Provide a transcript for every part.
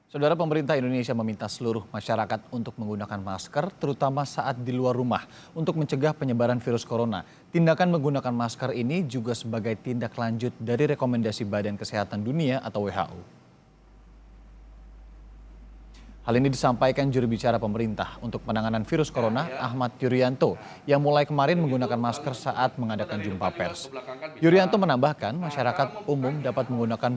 Saudara, pemerintah Indonesia meminta seluruh masyarakat untuk menggunakan masker, terutama saat di luar rumah, untuk mencegah penyebaran virus corona. Tindakan menggunakan masker ini juga sebagai tindak lanjut dari rekomendasi Badan Kesehatan Dunia atau WHO. Hal ini disampaikan juru bicara pemerintah untuk penanganan virus corona, Ahmad Yuryanto, yang mulai kemarin menggunakan masker saat mengadakan jumpa pers. Yuryanto menambahkan masyarakat umum dapat menggunakan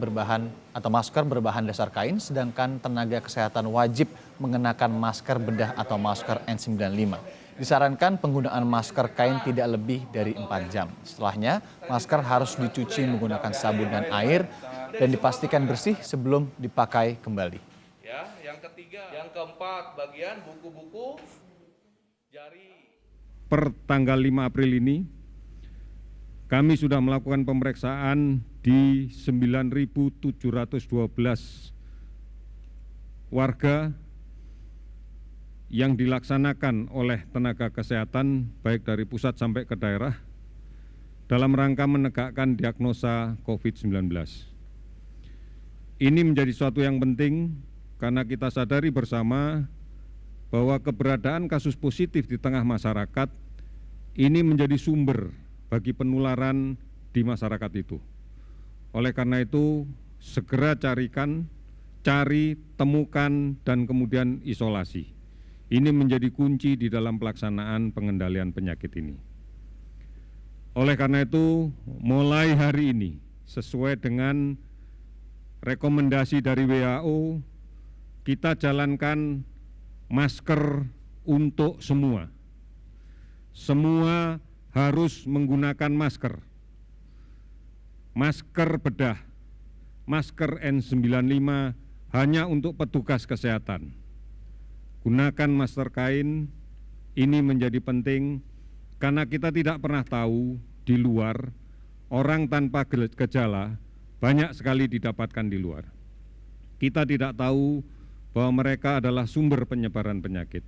masker berbahan dasar kain, sedangkan tenaga kesehatan wajib mengenakan masker bedah atau masker N95. Disarankan penggunaan masker kain tidak lebih dari 4 jam. Setelahnya, masker harus dicuci menggunakan sabun dan air dan dipastikan bersih sebelum dipakai kembali. Ya, yang ketiga, yang keempat, bagian buku-buku jari. Per tanggal 5 April ini, kami sudah melakukan pemeriksaan di 9.712 warga yang dilaksanakan oleh tenaga kesehatan baik dari pusat sampai ke daerah dalam rangka menegakkan diagnosa COVID-19. Ini menjadi suatu yang penting karena kita sadari bersama bahwa keberadaan kasus positif di tengah masyarakat ini menjadi sumber bagi penularan di masyarakat itu. Oleh karena itu, segera cari, temukan, dan kemudian isolasi. Ini menjadi kunci di dalam pelaksanaan pengendalian penyakit ini. Oleh karena itu, mulai hari ini, sesuai dengan rekomendasi dari WHO, kita jalankan masker untuk semua. Semua harus menggunakan masker. Masker bedah, masker N95 hanya untuk petugas kesehatan. Gunakan masker kain, ini menjadi penting karena kita tidak pernah tahu di luar orang tanpa gejala banyak sekali didapatkan di luar. Kita tidak tahu bahwa mereka adalah sumber penyebaran penyakit.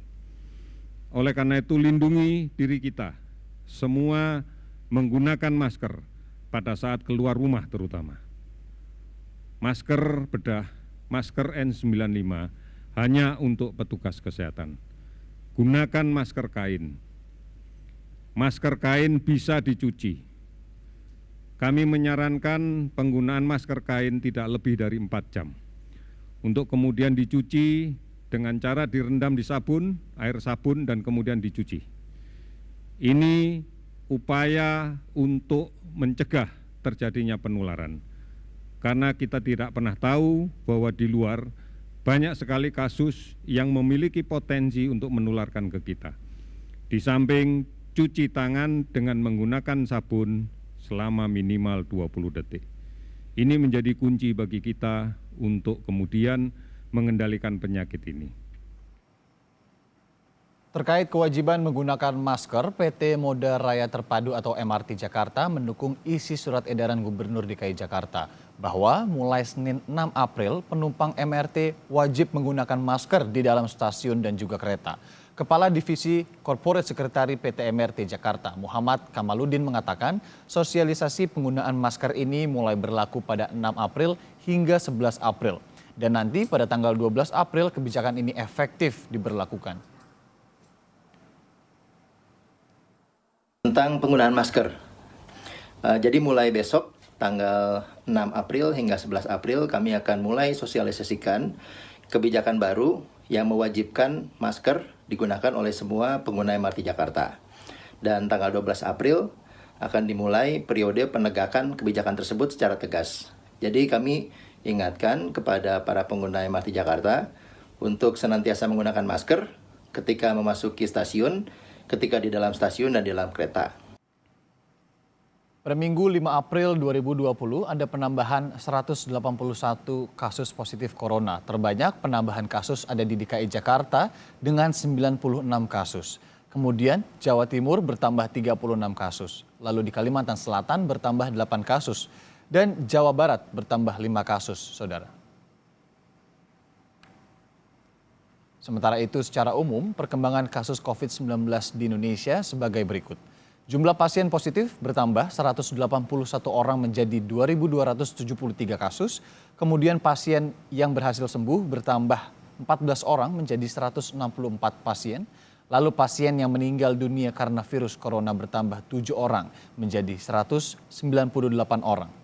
Oleh karena itu, lindungi diri kita, semua menggunakan masker pada saat keluar rumah terutama. Masker bedah, masker N95 hanya untuk petugas kesehatan. Gunakan masker kain. Masker kain bisa dicuci. Kami menyarankan penggunaan masker kain tidak lebih dari 4 jam. Untuk kemudian dicuci dengan cara direndam di sabun, air sabun, dan kemudian dicuci. Ini upaya untuk mencegah terjadinya penularan. Karena kita tidak pernah tahu bahwa di luar banyak sekali kasus yang memiliki potensi untuk menularkan ke kita. Di samping cuci tangan dengan menggunakan sabun selama minimal 20 detik. Ini menjadi kunci bagi kita untuk kemudian mengendalikan penyakit ini. Terkait kewajiban menggunakan masker, PT Moda Raya Terpadu atau MRT Jakarta mendukung isi surat edaran Gubernur DKI Jakarta bahwa mulai Senin 6 April penumpang MRT wajib menggunakan masker di dalam stasiun dan juga kereta. Kepala Divisi Corporate Secretary PT MRT Jakarta, Muhammad Kamaludin mengatakan sosialisasi penggunaan masker ini mulai berlaku pada 6 April hingga 11 April. Dan nanti pada tanggal 12 April kebijakan ini efektif diberlakukan. Tentang penggunaan masker. Jadi mulai besok tanggal 6 April hingga 11 April kami akan mulai sosialisasikan kebijakan baru yang mewajibkan masker digunakan oleh semua pengguna MRT Jakarta. Dan tanggal 12 April akan dimulai periode penegakan kebijakan tersebut secara tegas. Jadi kami ingatkan kepada para pengguna MRT Jakarta untuk senantiasa menggunakan masker ketika memasuki stasiun, ketika di dalam stasiun dan di dalam kereta. Pada Minggu 5 April 2020 ada penambahan 181 kasus positif corona. Terbanyak penambahan kasus ada di DKI Jakarta dengan 96 kasus. Kemudian Jawa Timur bertambah 36 kasus. Lalu di Kalimantan Selatan bertambah 8 kasus. Dan Jawa Barat bertambah 5 kasus, saudara. Sementara itu secara umum perkembangan kasus COVID-19 di Indonesia sebagai berikut. Jumlah pasien positif bertambah 181 orang menjadi 2.273 kasus, kemudian pasien yang berhasil sembuh bertambah 14 orang menjadi 164 pasien, lalu pasien yang meninggal dunia karena virus corona bertambah 7 orang menjadi 198 orang.